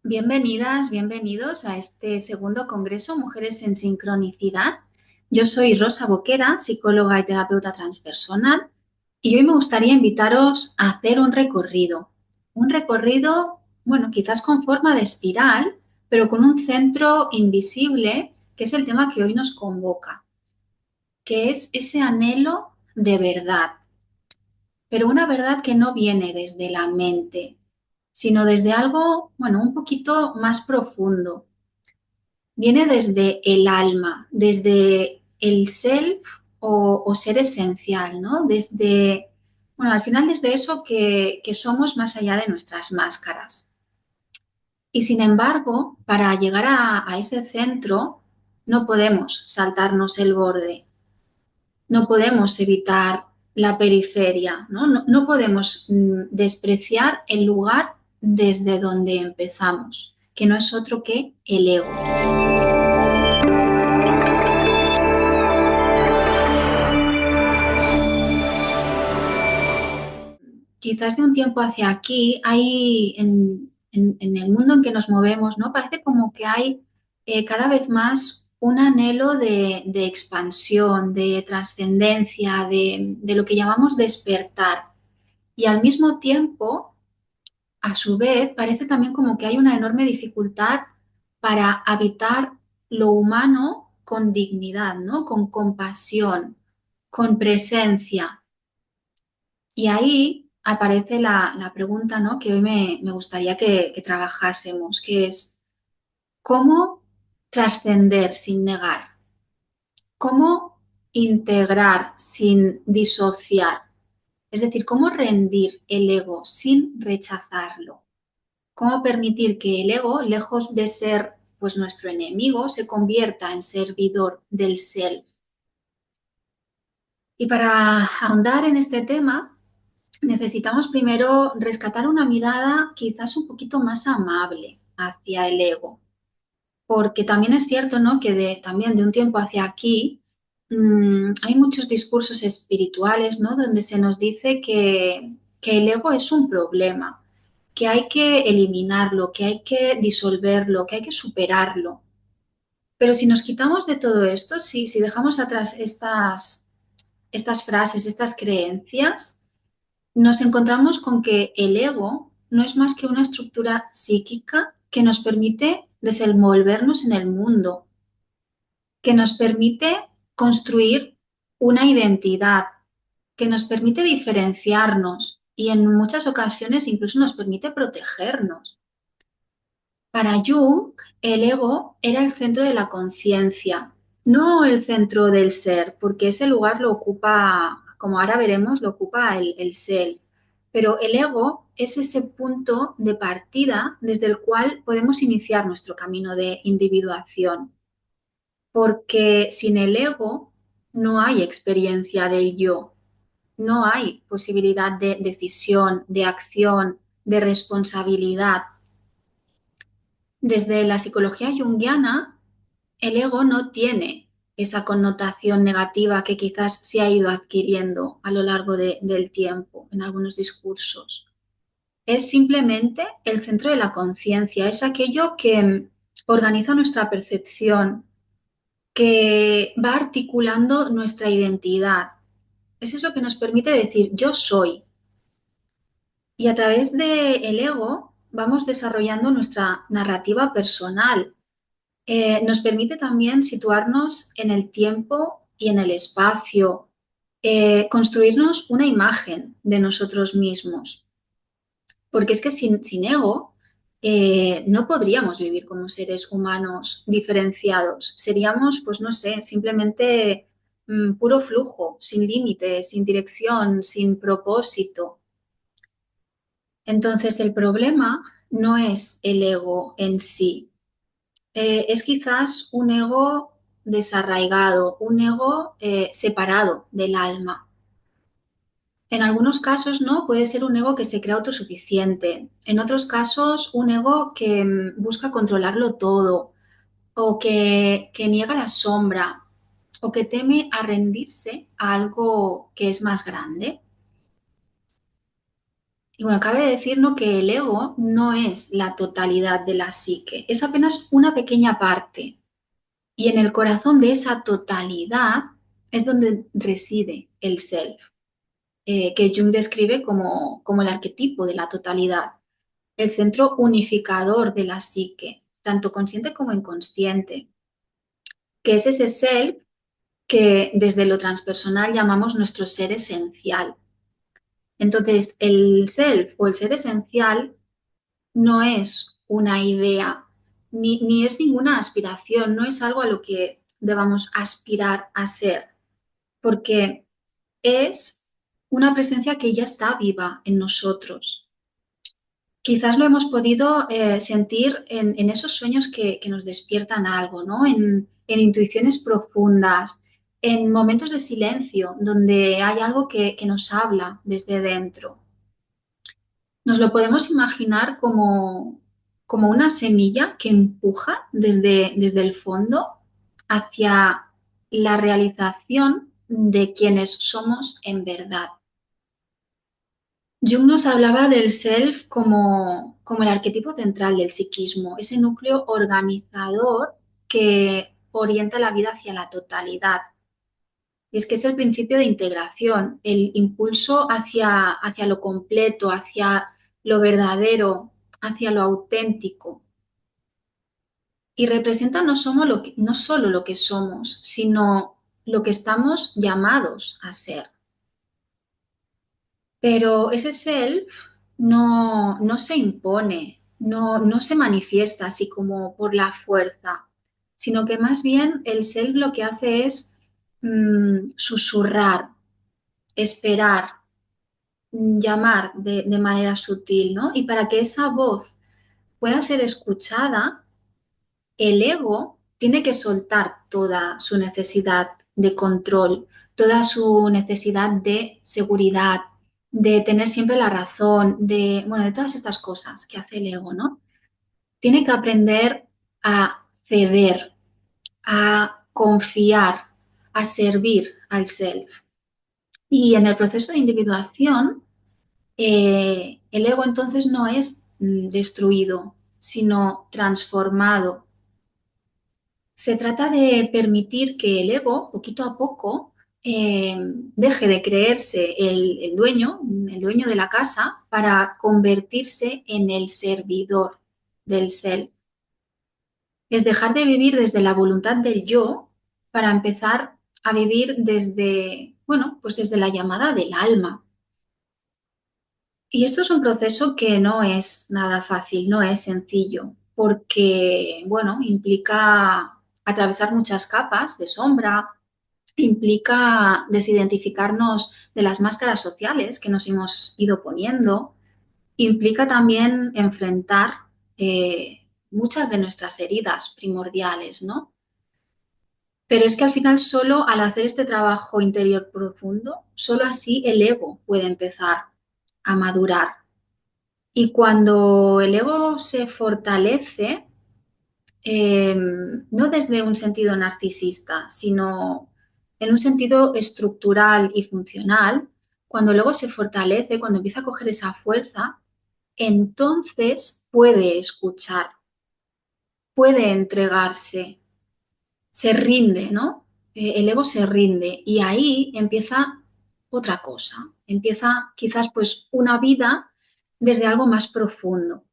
Bienvenidas, bienvenidos a este segundo congreso Mujeres en Sincronicidad. Yo soy Rosa Boquera, psicóloga y terapeuta transpersonal, y hoy me gustaría invitaros a hacer un recorrido. Un recorrido, bueno, quizás con forma de espiral, pero con un centro invisible, que es el tema que hoy nos convoca, que es ese anhelo de verdad, pero una verdad que no viene desde la mente, sino desde algo, bueno, un poquito más profundo. Viene desde el alma, desde el self o ser esencial, ¿no? Desde, bueno, al final desde eso que somos más allá de nuestras máscaras. Y sin embargo, para llegar a ese centro, no podemos saltarnos el borde, no podemos evitar la periferia, ¿no? No podemos despreciar el lugar desde donde empezamos, que no es otro que el ego. Quizás de un tiempo hacia aquí hay en el mundo en que nos movemos, ¿no? Parece como que hay cada vez más un anhelo de expansión, de trascendencia, de lo que llamamos despertar. Y al mismo tiempo, a su vez, parece también como que hay una enorme dificultad para habitar lo humano con dignidad, ¿no? Con compasión, con presencia. Y ahí aparece la pregunta, ¿no? Que hoy me gustaría que trabajásemos, que es cómo trascender sin negar, cómo integrar sin disociar, es decir, cómo rendir el ego sin rechazarlo, cómo permitir que el ego, lejos de ser pues nuestro enemigo, se convierta en servidor del self. Y para ahondar en este tema, necesitamos primero rescatar una mirada quizás un poquito más amable hacia el ego, porque también es cierto, ¿no? Que también de un tiempo hacia aquí hay muchos discursos espirituales, ¿no? Donde se nos dice que el ego es un problema, que hay que eliminarlo, que hay que disolverlo, que hay que superarlo. Pero si nos quitamos de todo esto, si dejamos atrás estas frases, estas creencias, nos encontramos con que el ego no es más que una estructura psíquica que nos permite desenvolvernos en el mundo, que nos permite construir una identidad, que nos permite diferenciarnos y en muchas ocasiones incluso nos permite protegernos. Para Jung, el ego era el centro de la conciencia, no el centro del ser, porque ese lugar lo ocupa, como ahora veremos, lo ocupa el self. Pero el ego es ese punto de partida desde el cual podemos iniciar nuestro camino de individuación, porque sin el ego no hay experiencia del yo, no hay posibilidad de decisión, de acción, de responsabilidad. Desde la psicología junguiana, el ego no tiene esa connotación negativa que quizás se ha ido adquiriendo a lo largo del tiempo en algunos discursos. Es simplemente el centro de la conciencia, es aquello que organiza nuestra percepción, que va articulando nuestra identidad. Es eso que nos permite decir yo soy. Y a través del ego vamos desarrollando nuestra narrativa personal. Nos permite también situarnos en el tiempo y en el espacio, construirnos una imagen de nosotros mismos. Porque es que sin ego no podríamos vivir como seres humanos diferenciados. Seríamos, pues no sé, simplemente puro flujo, sin límites, sin dirección, sin propósito. Entonces el problema no es el ego en sí, es quizás un ego desarraigado, un ego separado del alma. En algunos casos, ¿no? Puede ser un ego que se cree autosuficiente. En otros casos, un ego que busca controlarlo todo o que niega la sombra o que teme a rendirse a algo que es más grande. Y bueno, cabe decirnos que el ego no es la totalidad de la psique, es apenas una pequeña parte. Y en el corazón de esa totalidad es donde reside el self, que Jung describe como el arquetipo de la totalidad, el centro unificador de la psique, tanto consciente como inconsciente, que es ese self que desde lo transpersonal llamamos nuestro ser esencial. Entonces, el self o el ser esencial no es una idea, ni es ninguna aspiración, no es algo a lo que debamos aspirar a ser, porque es una presencia que ya está viva en nosotros. Quizás lo hemos podido sentir en esos sueños que nos despiertan algo, ¿no? En intuiciones profundas, en momentos de silencio, donde hay algo que nos habla desde dentro. Nos lo podemos imaginar como una semilla que empuja desde el fondo hacia la realización de quienes somos en verdad. Jung nos hablaba del self como el arquetipo central del psiquismo, ese núcleo organizador que orienta la vida hacia la totalidad. Y es que es el principio de integración, el impulso hacia lo completo, hacia lo verdadero, hacia lo auténtico. Y representa no solo lo que somos, sino lo que estamos llamados a ser. Pero ese self no se impone, no se manifiesta así como por la fuerza, sino que más bien el self lo que hace es susurrar, esperar, llamar de manera sutil, ¿no? Y para que esa voz pueda ser escuchada, el ego tiene que soltar toda su necesidad de control, toda su necesidad de seguridad, de tener siempre la razón, de todas estas cosas que hace el ego, ¿no? Tiene que aprender a ceder, a confiar, a servir al self. Y en el proceso de individuación, el ego entonces no es destruido, sino transformado. Se trata de permitir que el ego, poquito a poco, deje de creerse el dueño de la casa, para convertirse en el servidor del self. Es dejar de vivir desde la voluntad del yo para empezar a vivir pues desde la llamada del alma. Y esto es un proceso que no es nada fácil, no es sencillo, porque, implica atravesar muchas capas de sombra, implica desidentificarnos de las máscaras sociales que nos hemos ido poniendo, implica también enfrentar muchas de nuestras heridas primordiales, ¿no? Pero es que al final solo al hacer este trabajo interior profundo, solo así el ego puede empezar a madurar. Y cuando el ego se fortalece, no desde un sentido narcisista, sino en un sentido estructural y funcional, cuando el ego se fortalece, cuando empieza a coger esa fuerza, entonces puede escuchar, puede entregarse, se rinde, ¿no? El ego se rinde y ahí empieza otra cosa, empieza quizás pues una vida desde algo más profundo.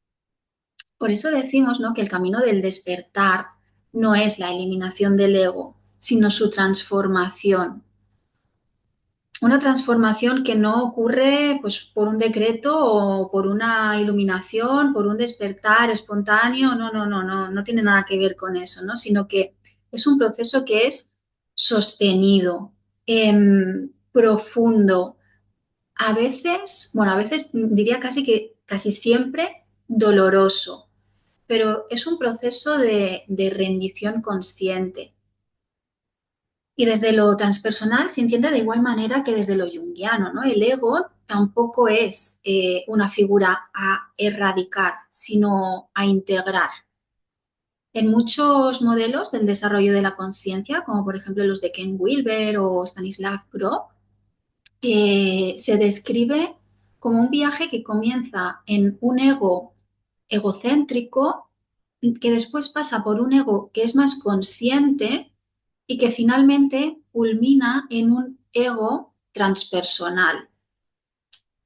Por eso decimos, ¿no?, que el camino del despertar no es la eliminación del ego, sino su transformación. Una transformación que no ocurre pues, por un decreto o por una iluminación, por un despertar espontáneo, no tiene nada que ver con eso, ¿no? Sino que es un proceso que es sostenido, profundo, a veces diría casi siempre doloroso, pero es un proceso de rendición consciente. Y desde lo transpersonal se entiende de igual manera que desde lo junguiano, ¿no? El ego tampoco es una figura a erradicar, sino a integrar. En muchos modelos del desarrollo de la conciencia, como por ejemplo los de Ken Wilber o Stanislav Grof, se describe como un viaje que comienza en un ego egocéntrico, que después pasa por un ego que es más consciente y que finalmente culmina en un ego transpersonal.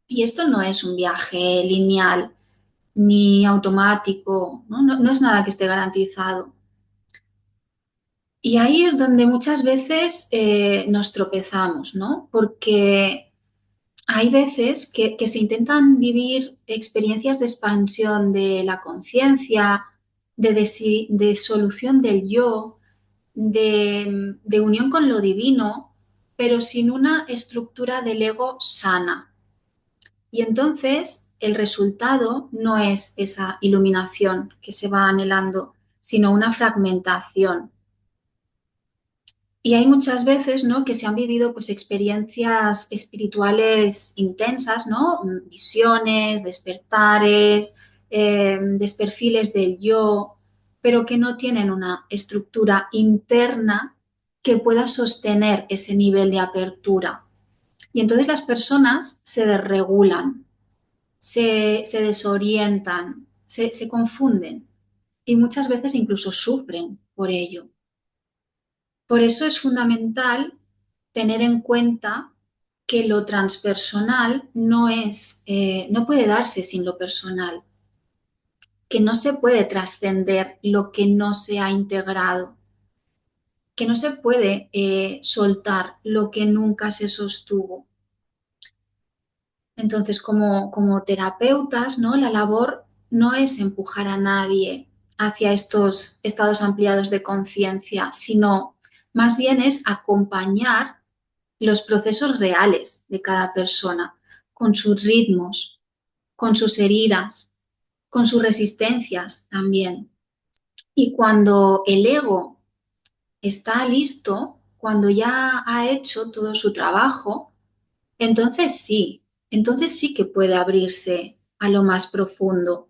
Y esto no es un viaje lineal ni automático, ¿no? No es nada que esté garantizado. Y ahí es donde muchas veces nos tropezamos, ¿no? Porque hay veces que se intentan vivir experiencias de expansión de la conciencia, de solución del yo, de unión con lo divino, pero sin una estructura del ego sana. Y entonces el resultado no es esa iluminación que se va anhelando, sino una fragmentación. Y hay muchas veces, ¿no?, que se han vivido pues experiencias espirituales intensas, ¿no? Visiones, despertares, desperfiles del yo, pero que no tienen una estructura interna que pueda sostener ese nivel de apertura. Y entonces las personas se desregulan, se desorientan, se confunden y muchas veces incluso sufren por ello. Por eso es fundamental tener en cuenta que lo transpersonal no puede darse sin lo personal, que no se puede trascender lo que no se ha integrado, que no se puede soltar lo que nunca se sostuvo. Entonces, como terapeutas, ¿no?, la labor no es empujar a nadie hacia estos estados ampliados de conciencia, sino más bien es acompañar los procesos reales de cada persona, con sus ritmos, con sus heridas, con sus resistencias también. Y cuando el ego está listo, cuando ya ha hecho todo su trabajo, entonces sí que puede abrirse a lo más profundo.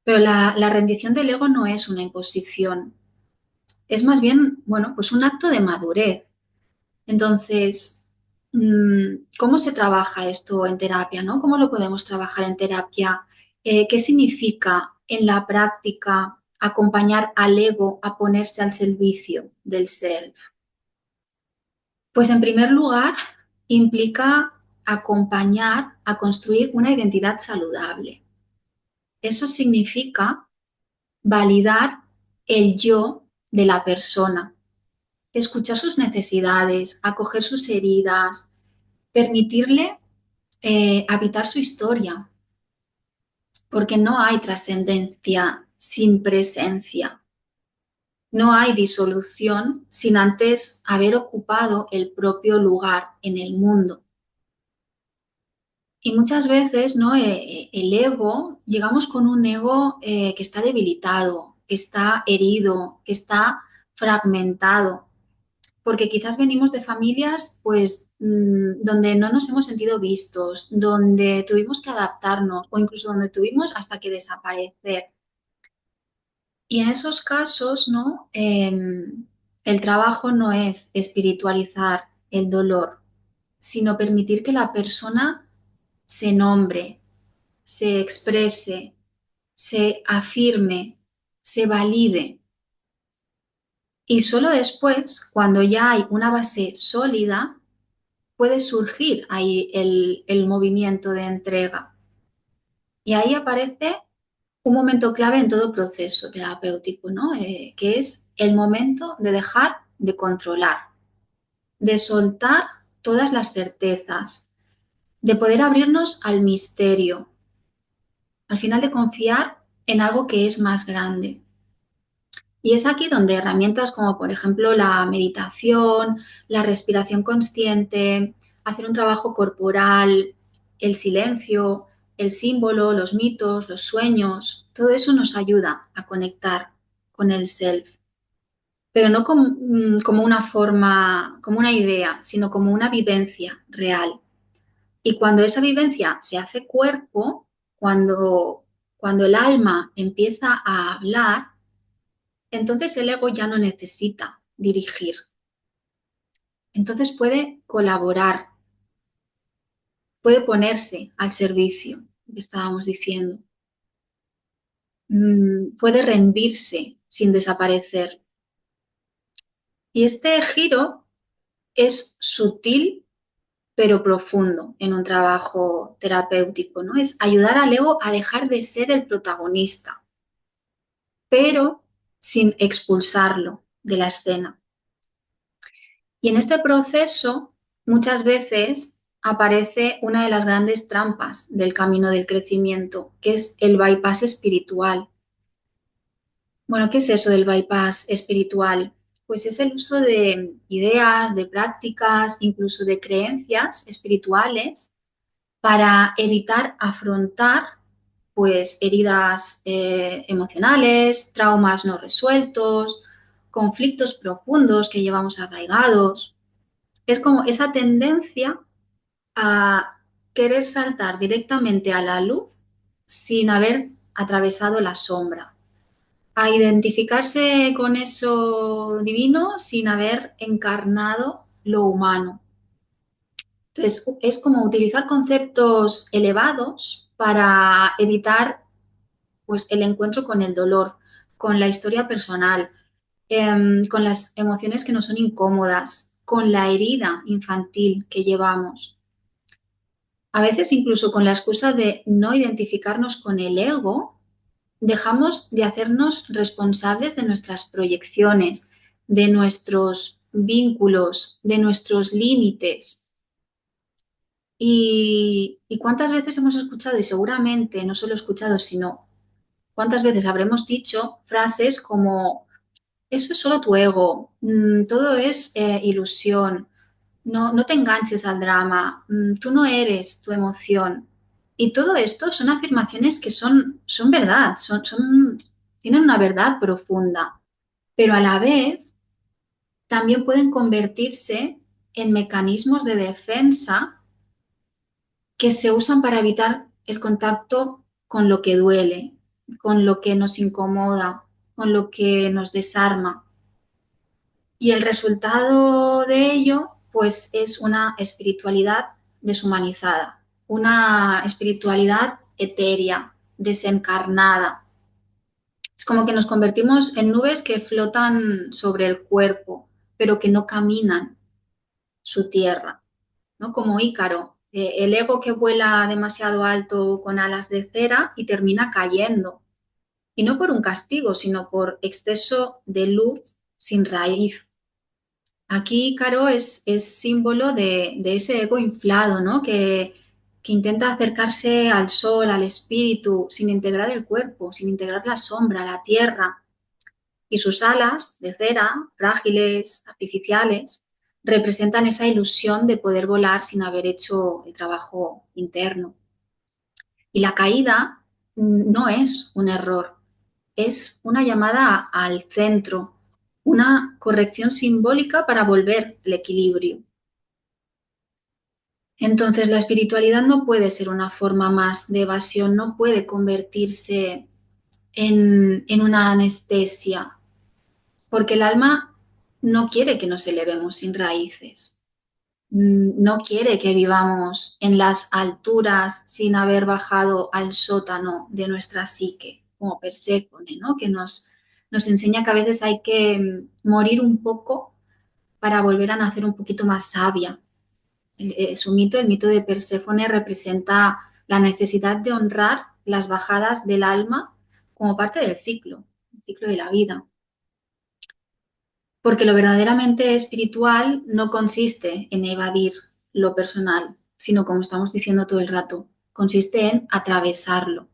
Pero la rendición del ego no es una imposición, es más bien, bueno, pues un acto de madurez. Entonces, ¿cómo se trabaja esto en terapia, no? ¿Cómo lo podemos trabajar en terapia? ¿Qué significa en la práctica acompañar al ego a ponerse al servicio del ser? Pues en primer lugar, implica acompañar a construir una identidad saludable. Eso significa validar el yo de la persona, escuchar sus necesidades, acoger sus heridas, permitirle habitar su historia, porque no hay trascendencia sin presencia. No hay disolución sin antes haber ocupado el propio lugar en el mundo. Y muchas veces, ¿no?, el ego, llegamos con un ego que está debilitado, que está herido, que está fragmentado, porque quizás venimos de familias pues donde no nos hemos sentido vistos, donde tuvimos que adaptarnos o incluso donde tuvimos hasta que desaparecer. Y en esos casos, ¿no?, el trabajo no es espiritualizar el dolor, sino permitir que la persona se nombre, se exprese, se afirme, se valide. Y solo después, cuando ya hay una base sólida, puede surgir ahí el movimiento de entrega. Y ahí aparece un momento clave en todo proceso terapéutico, ¿no? Que es el momento de dejar de controlar, de soltar todas las certezas, de poder abrirnos al misterio, al final de confiar en algo que es más grande. Y es aquí donde herramientas como por ejemplo la meditación, la respiración consciente, hacer un trabajo corporal, el silencio, el símbolo, los mitos, los sueños, todo eso nos ayuda a conectar con el self, pero no como una forma, como una idea, sino como una vivencia real. Y cuando esa vivencia se hace cuerpo, cuando el alma empieza a hablar, entonces el ego ya no necesita dirigir. Entonces puede colaborar, puede ponerse al servicio, que estábamos diciendo. Puede rendirse sin desaparecer. Y este giro es sutil pero profundo en un trabajo terapéutico, ¿no? Es ayudar al ego a dejar de ser el protagonista, pero sin expulsarlo de la escena. Y en este proceso muchas veces aparece una de las grandes trampas del camino del crecimiento, que es el bypass espiritual. Bueno, ¿qué es eso del bypass espiritual? Pues es el uso de ideas, de prácticas, incluso de creencias espirituales para evitar afrontar pues heridas emocionales, traumas no resueltos, conflictos profundos que llevamos arraigados. Es como esa tendencia a querer saltar directamente a la luz sin haber atravesado la sombra, a identificarse con eso divino sin haber encarnado lo humano. Entonces, es como utilizar conceptos elevados para evitar pues, el encuentro con el dolor, con la historia personal, con las emociones que nos son incómodas, con la herida infantil que llevamos. A veces incluso con la excusa de no identificarnos con el ego, dejamos de hacernos responsables de nuestras proyecciones, de nuestros vínculos, de nuestros límites. Y cuántas veces hemos escuchado, y seguramente no solo escuchado, sino cuántas veces habremos dicho frases como, eso es solo tu ego, todo es ilusión, no te enganches al drama, tú no eres tu emoción. Y todo esto son afirmaciones que son verdad, tienen una verdad profunda, pero a la vez también pueden convertirse en mecanismos de defensa que se usan para evitar el contacto con lo que duele, con lo que nos incomoda, con lo que nos desarma. Y el resultado de ello, pues, es una espiritualidad deshumanizada, una espiritualidad etérea, desencarnada. Es como que nos convertimos en nubes que flotan sobre el cuerpo, pero que no caminan su tierra, ¿no? Como Ícaro, el ego que vuela demasiado alto con alas de cera y termina cayendo. Y no por un castigo, sino por exceso de luz sin raíz. Aquí Ícaro es símbolo de ese ego inflado, ¿no? Que intenta acercarse al sol, al espíritu, sin integrar el cuerpo, sin integrar la sombra, la tierra. Y sus alas de cera, frágiles, artificiales, representan esa ilusión de poder volar sin haber hecho el trabajo interno. Y la caída no es un error, es una llamada al centro, una corrección simbólica para volver el equilibrio. Entonces, la espiritualidad no puede ser una forma más de evasión, no puede convertirse en una anestesia, porque el alma no quiere que nos elevemos sin raíces, no quiere que vivamos en las alturas sin haber bajado al sótano de nuestra psique, como Perséfone, ¿no? Que nos enseña que a veces hay que morir un poco para volver a nacer un poquito más sabia. Su mito, el mito de Perséfone, representa la necesidad de honrar las bajadas del alma como parte del ciclo, el ciclo de la vida. Porque lo verdaderamente espiritual no consiste en evadir lo personal, sino, como estamos diciendo todo el rato, consiste en atravesarlo.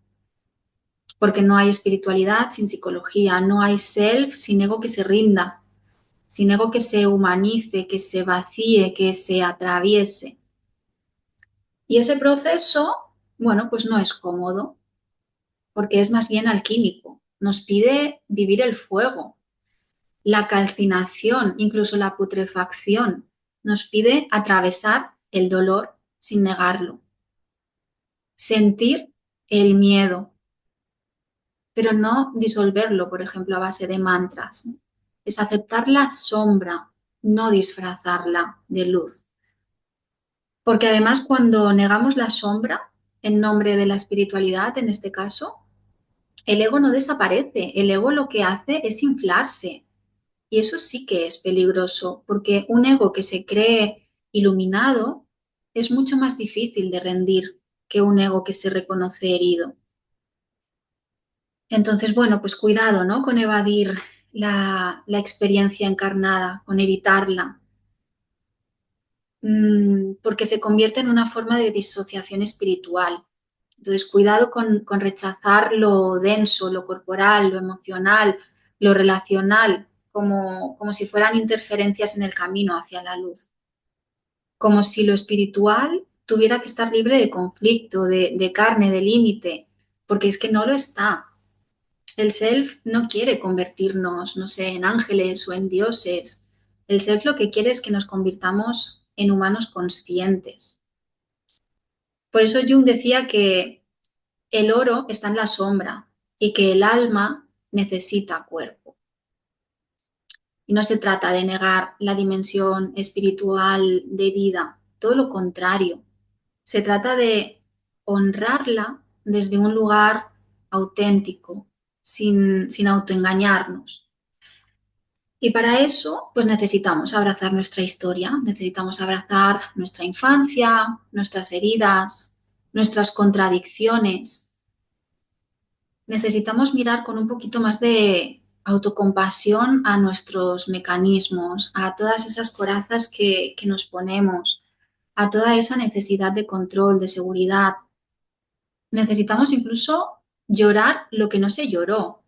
Porque no hay espiritualidad sin psicología, no hay self sin ego que se rinda, sin ego que se humanice, que se vacíe, que se atraviese. Y ese proceso, bueno, pues no es cómodo, porque es más bien alquímico. Nos pide vivir el fuego, la calcinación, incluso la putrefacción. Nos pide atravesar el dolor sin negarlo, sentir el miedo, pero no disolverlo, por ejemplo, a base de mantras, ¿no? Es aceptar la sombra, no disfrazarla de luz. Porque además cuando negamos la sombra en nombre de la espiritualidad, en este caso, el ego no desaparece, el ego lo que hace es inflarse. Y eso sí que es peligroso, porque un ego que se cree iluminado es mucho más difícil de rendir que un ego que se reconoce herido. Entonces, bueno, pues cuidado, ¿no? Con evadir la experiencia encarnada, con evitarla, porque se convierte en una forma de disociación espiritual. Entonces, cuidado con rechazar lo denso, lo corporal, lo emocional, lo relacional, como si fueran interferencias en el camino hacia la luz. Como si lo espiritual tuviera que estar libre de conflicto, de carne, de límite, porque es que no lo está. El self no quiere convertirnos, no sé, en ángeles o en dioses. El self lo que quiere es que nos convirtamos en humanos conscientes. Por eso Jung decía que el oro está en la sombra y que el alma necesita cuerpo. Y no se trata de negar la dimensión espiritual de vida, todo lo contrario. Se trata de honrarla desde un lugar auténtico, sin autoengañarnos. Y para eso, pues necesitamos abrazar nuestra historia, necesitamos abrazar nuestra infancia, nuestras heridas, nuestras contradicciones. Necesitamos mirar con un poquito más de autocompasión a nuestros mecanismos, a todas esas corazas que nos ponemos, a toda esa necesidad de control, de seguridad. Necesitamos incluso llorar lo que no se lloró,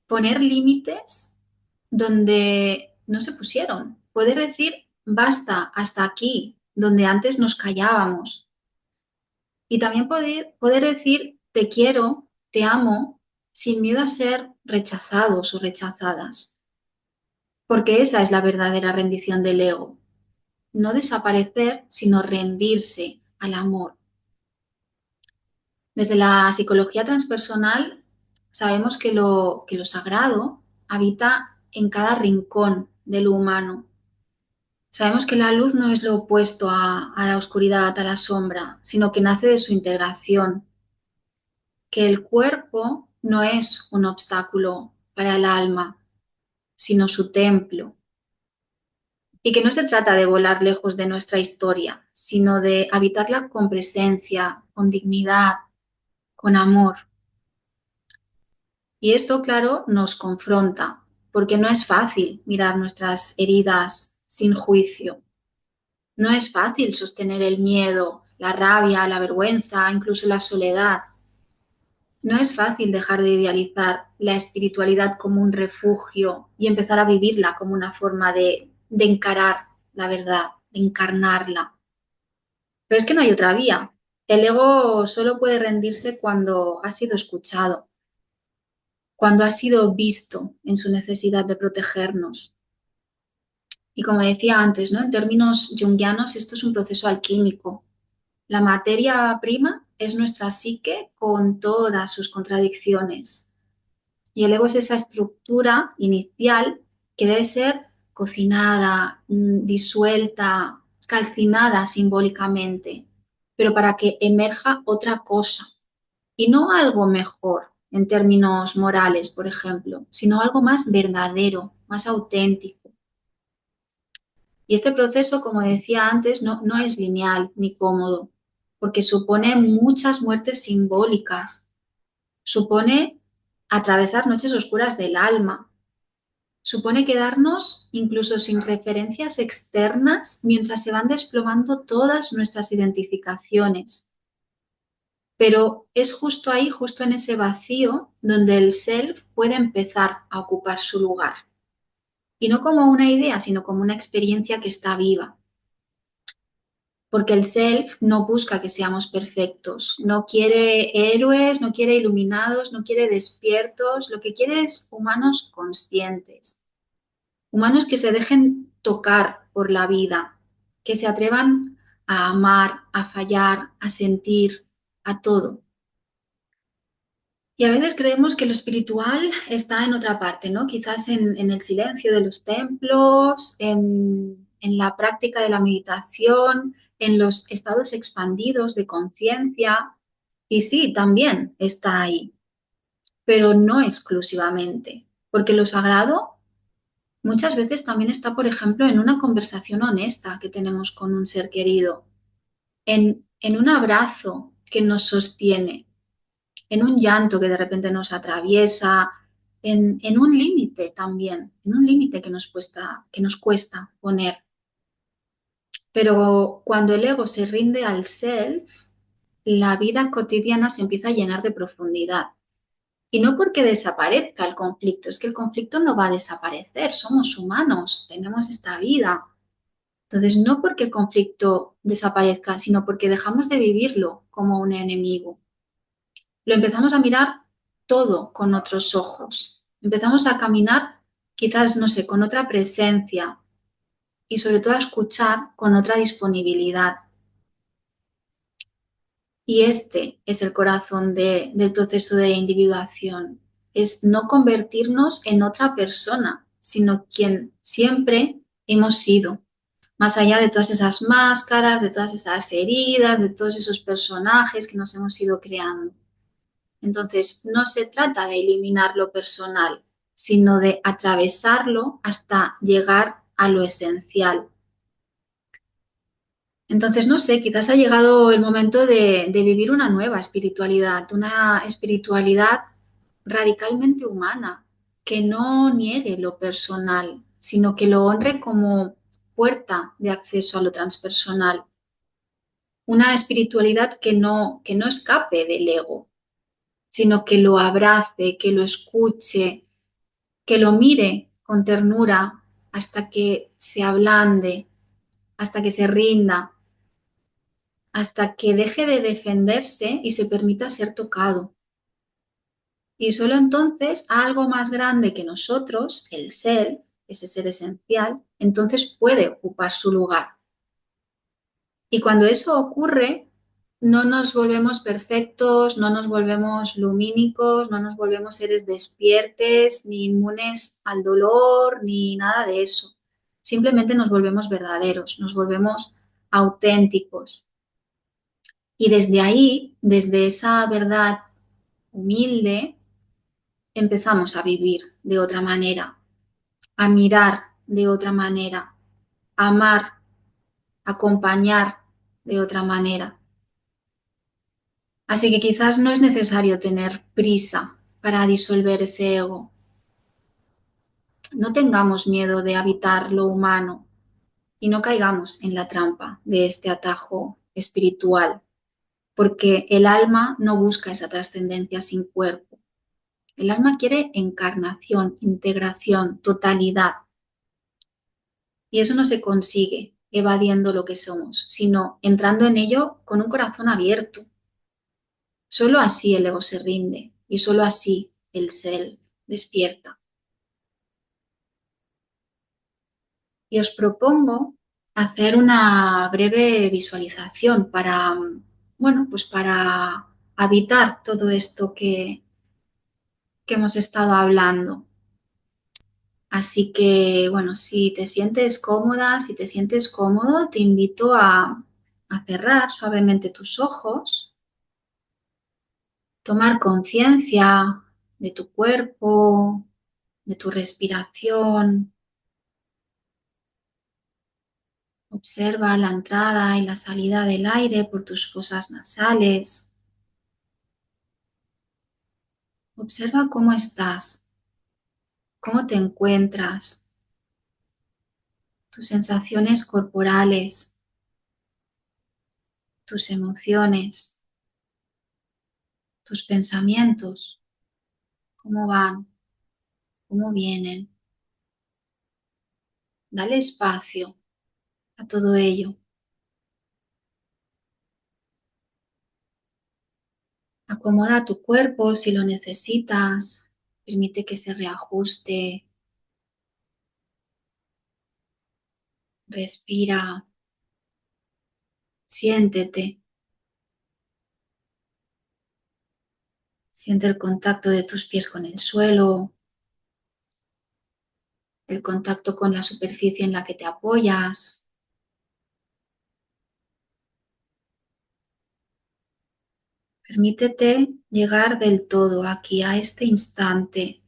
poner límites donde no se pusieron, poder decir basta hasta aquí, donde antes nos callábamos, y también poder decir te quiero, te amo, sin miedo a ser rechazados o rechazadas, porque esa es la verdadera rendición del ego, no desaparecer, sino rendirse al amor. Desde la psicología transpersonal sabemos que lo sagrado habita en cada rincón de lo humano. Sabemos que la luz no es lo opuesto a la oscuridad, a la sombra, sino que nace de su integración, que el cuerpo no es un obstáculo para el alma, sino su templo, y que no se trata de volar lejos de nuestra historia, sino de habitarla con presencia, con dignidad, con amor. Y esto, claro, nos confronta, porque no es fácil mirar nuestras heridas sin juicio. No es fácil sostener el miedo, la rabia, la vergüenza, incluso la soledad. No es fácil dejar de idealizar la espiritualidad como un refugio y empezar a vivirla como una forma de encarar la verdad, de encarnarla. Pero es que no hay otra vía. El ego solo puede rendirse cuando ha sido escuchado, cuando ha sido visto en su necesidad de protegernos. Y como decía antes, ¿no? En términos junguianos, esto es un proceso alquímico. La materia prima es nuestra psique con todas sus contradicciones. Y el ego es esa estructura inicial que debe ser cocinada, disuelta, calcinada simbólicamente, pero para que emerja otra cosa. Y no algo mejor en términos morales, por ejemplo, sino algo más verdadero, más auténtico. Y este proceso, como decía antes, no es lineal ni cómodo, porque supone muchas muertes simbólicas, supone atravesar noches oscuras del alma, supone quedarnos incluso sin referencias externas mientras se van desplomando todas nuestras identificaciones. Pero es justo ahí, justo en ese vacío, donde el self puede empezar a ocupar su lugar. Y no como una idea, sino como una experiencia que está viva. Porque el self no busca que seamos perfectos, no quiere héroes, no quiere iluminados, no quiere despiertos, lo que quiere es humanos conscientes, humanos que se dejen tocar por la vida, que se atrevan a amar, a fallar, a sentir, a todo. Y a veces creemos que lo espiritual está en otra parte, ¿no? Quizás en el silencio de los templos, en la práctica de la meditación, en los estados expandidos de conciencia, y sí, también está ahí, pero no exclusivamente, porque lo sagrado muchas veces también está, por ejemplo, en una conversación honesta que tenemos con un ser querido, en un abrazo que nos sostiene, en un llanto que de repente nos atraviesa, en un límite también, en un límite que nos cuesta poner. Pero cuando el ego se rinde al self, la vida cotidiana se empieza a llenar de profundidad. Y no porque desaparezca el conflicto, es que el conflicto no va a desaparecer, somos humanos, tenemos esta vida. Entonces, no porque el conflicto desaparezca, sino porque dejamos de vivirlo como un enemigo. Lo empezamos a mirar todo con otros ojos. Empezamos a caminar quizás, no sé, con otra presencia y sobre todo a escuchar con otra disponibilidad. Y este es el corazón del proceso de individuación. Es no convertirnos en otra persona, sino quien siempre hemos sido. Más allá de todas esas máscaras, de todas esas heridas, de todos esos personajes que nos hemos ido creando. Entonces, no se trata de eliminar lo personal, sino de atravesarlo hasta llegar a lo esencial. Entonces, no sé, quizás ha llegado el momento de vivir una espiritualidad radicalmente humana, que no niegue lo personal, sino que lo honre como puerta de acceso a lo transpersonal. Una espiritualidad que no escape del ego, sino que lo abrace, que lo escuche, que lo mire con ternura hasta que se ablande, hasta que se rinda, hasta que deje de defenderse y se permita ser tocado. Y solo entonces algo más grande que nosotros, el ser, ese ser esencial, entonces puede ocupar su lugar. Y cuando eso ocurre, no nos volvemos perfectos, no nos volvemos lumínicos, no nos volvemos seres despiertes, ni inmunes al dolor, ni nada de eso. Simplemente nos volvemos verdaderos, nos volvemos auténticos. Y desde ahí, desde esa verdad humilde, empezamos a vivir de otra manera, a mirar de otra manera, a amar, a acompañar de otra manera. Así que quizás no es necesario tener prisa para disolver ese ego. No tengamos miedo de habitar lo humano y no caigamos en la trampa de este atajo espiritual, porque el alma no busca esa trascendencia sin cuerpo. El alma quiere encarnación, integración, totalidad. Y eso no se consigue evadiendo lo que somos, sino entrando en ello con un corazón abierto. Solo así el ego se rinde y solo así el ser despierta. Y os propongo hacer una breve visualización para, bueno, pues para habitar todo esto que hemos estado hablando. Así que, bueno, si te sientes cómoda, si te sientes cómodo, te invito a cerrar suavemente tus ojos, tomar conciencia de tu cuerpo, de tu respiración. Observa la entrada y la salida del aire por tus fosas nasales. Observa cómo estás, cómo te encuentras, tus sensaciones corporales, tus emociones, tus pensamientos, cómo van, cómo vienen. Dale espacio a todo ello. Acomoda tu cuerpo si lo necesitas. Permite que se reajuste. Respira. Siéntete. Siente el contacto de tus pies con el suelo, el contacto con la superficie en la que te apoyas. Permítete llegar del todo aquí, a este instante,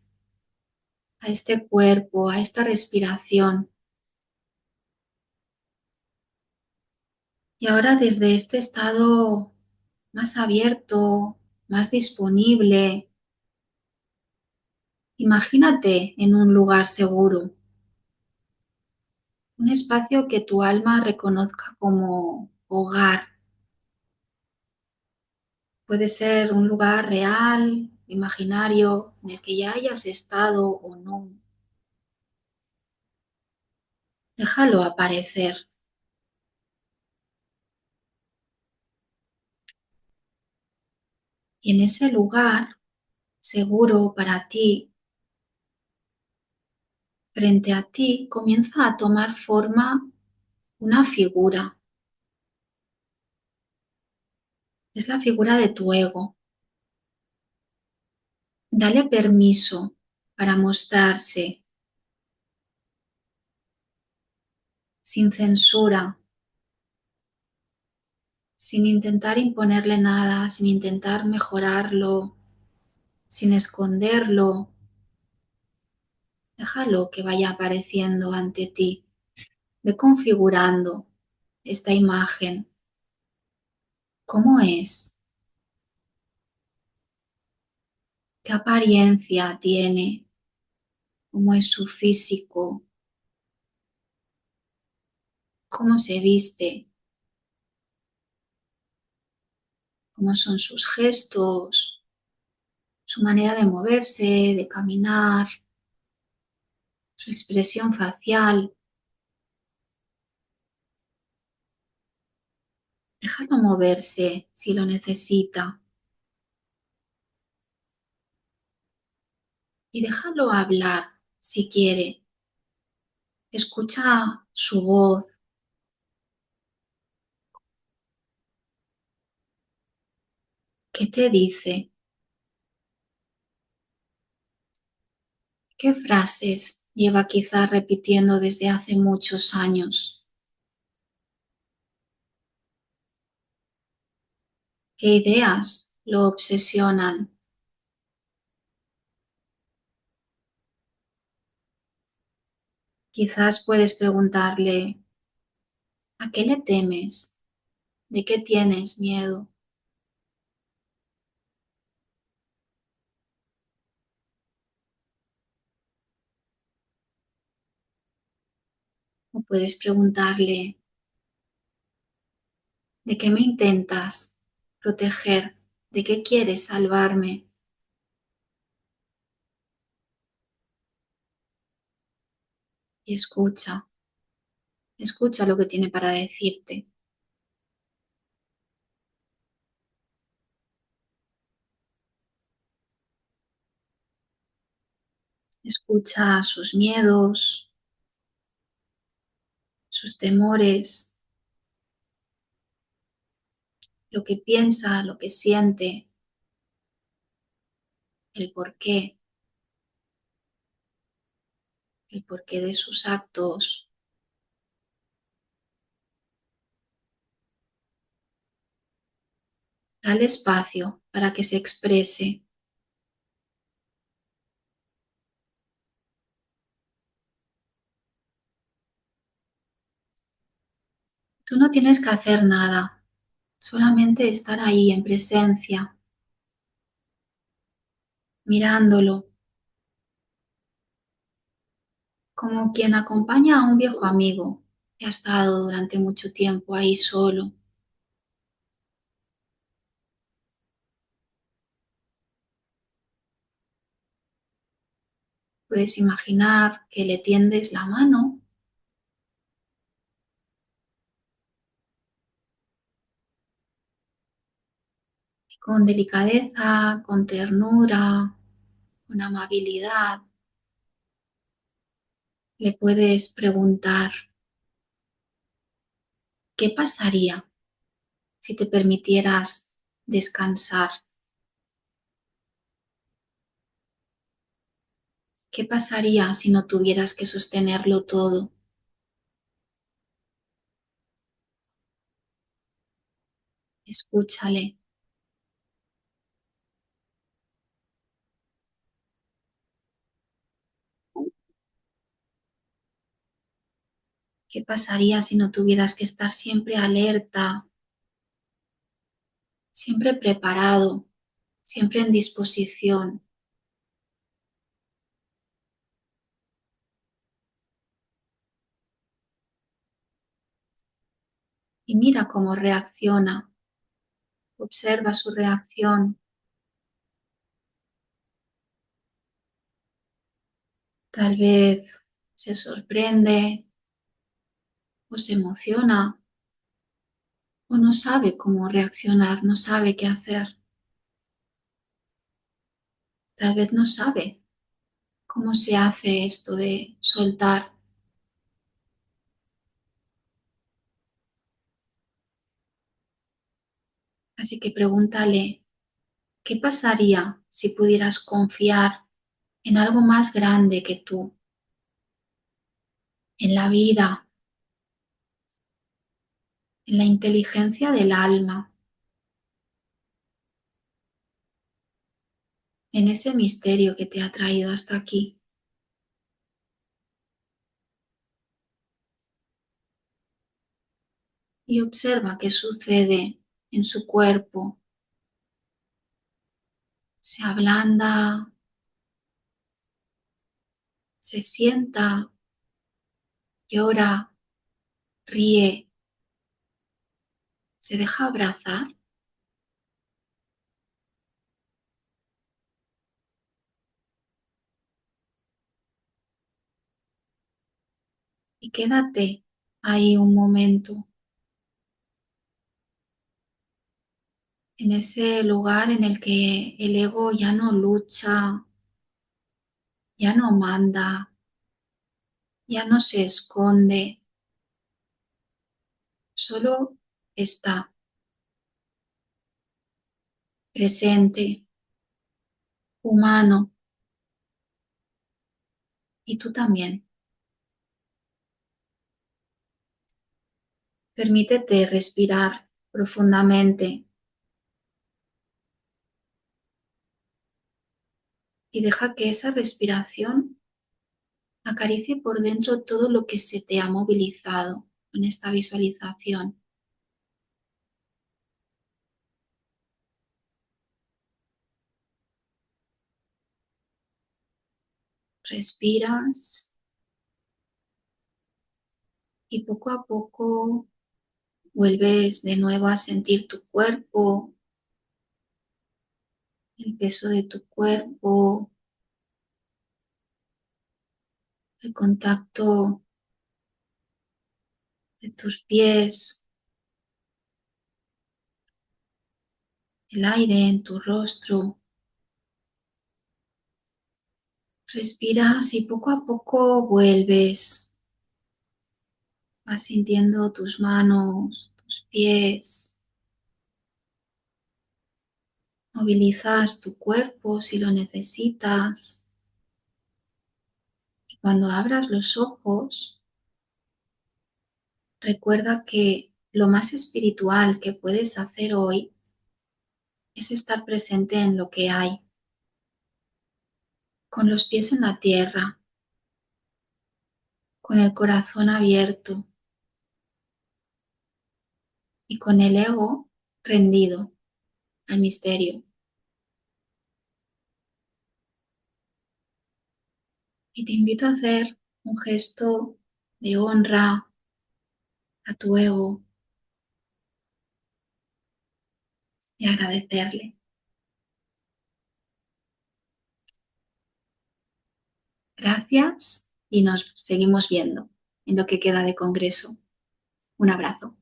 a este cuerpo, a esta respiración. Y ahora desde este estado más abierto, más disponible, imagínate en un lugar seguro, un espacio que tu alma reconozca como hogar. Puede ser un lugar real, imaginario, en el que ya hayas estado o no. Déjalo aparecer. Y en ese lugar seguro para ti, frente a ti, comienza a tomar forma una figura. Es la figura de tu ego. Dale permiso para mostrarse sin censura, sin intentar imponerle nada, sin intentar mejorarlo, sin esconderlo. Déjalo que vaya apareciendo ante ti. Ve configurando esta imagen. ¿Cómo es? ¿Qué apariencia tiene? ¿Cómo es su físico? ¿Cómo se viste? ¿Cómo son sus gestos? Su manera de moverse, de caminar, su expresión facial. Déjalo moverse si lo necesita y déjalo hablar si quiere. Escucha su voz. ¿Qué te dice? ¿Qué frases lleva quizás repitiendo desde hace muchos años? ¿Qué ideas lo obsesionan? Quizás puedes preguntarle, ¿a qué le temes? ¿De qué tienes miedo? O puedes preguntarle, ¿de qué me intentas proteger? ¿De qué quieres salvarme? Y escucha lo que tiene para decirte. Escucha sus miedos, sus temores, lo que piensa, lo que siente, el porqué de sus actos. Dale espacio para que se exprese. Tú no tienes que hacer nada, solamente estar ahí en presencia, mirándolo, como quien acompaña a un viejo amigo que ha estado durante mucho tiempo ahí solo. Puedes imaginar que le tiendes la mano y con delicadeza, con ternura, con amabilidad, le puedes preguntar, ¿qué pasaría si te permitieras descansar? ¿Qué pasaría si no tuvieras que sostenerlo todo? Escúchale ¿Qué pasaría si no tuvieras que estar siempre alerta, siempre preparado, siempre en disposición? Y mira cómo reacciona, observa su reacción. Tal vez se sorprende o se emociona o no sabe cómo reaccionar, no sabe qué hacer. Tal vez no sabe cómo se hace esto de soltar. Así que pregúntale, ¿qué pasaría si pudieras confiar en algo más grande que tú, en la vida, en la inteligencia del alma, en ese misterio que te ha traído hasta aquí? Y observa qué sucede en su cuerpo. Se ablanda, se sienta, llora, ríe, se deja abrazar. Y quédate ahí un momento, en ese lugar en el que el ego ya no lucha, ya no manda, ya no se esconde, solo está presente, humano, y tú también. Permítete respirar profundamente y deja que esa respiración acaricie por dentro todo lo que se te ha movilizado en esta visualización. Respiras y poco a poco vuelves de nuevo a sentir tu cuerpo, el peso de tu cuerpo, el contacto de tus pies, el aire en tu rostro. Respiras y poco a poco vuelves. Vas sintiendo tus manos, tus pies. Movilizas tu cuerpo si lo necesitas. Y cuando abras los ojos, recuerda que lo más espiritual que puedes hacer hoy es estar presente en lo que hay, con los pies en la tierra, con el corazón abierto y con el ego rendido al misterio. Y te invito a hacer un gesto de honra a tu ego y agradecerle. Gracias y nos seguimos viendo en lo que queda de congreso. Un abrazo.